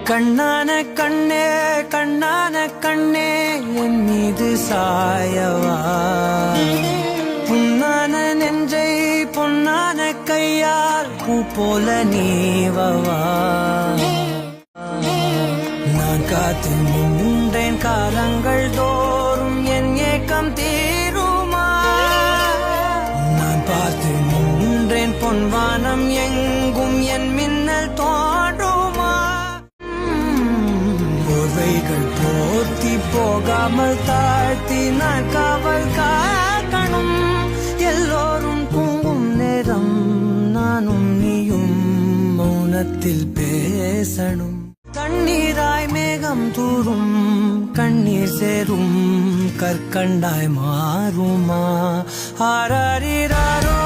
கண்ணான கண்ணே கண்ணான கண்ணே என் மீது சாயவா புண்ணான நெஞ்சை பொன்னான கையால் பூ போல நீவவா நான் காத்து நின்றேன் காலங்கள் தோறும் என் ஏக்கம் தீருமா நான் பார்த்து நின்றேன் பொன்வானம் எங்கும் என் மின்னல் தோன்றுமா போர்வைகள் போர்த்தி போகாமல் தாழ்த்தி நான் காவல் காக்கணும் எல்லோரும் தூங்கும் நேரம் நானும் நீயும் மௌனத்தில் பேசணும் தண்ணீராய் மேகம் தூரும் கண்ணீர் சேரும் கற்கண்டாய் மாறுமா ஆராரிராரோ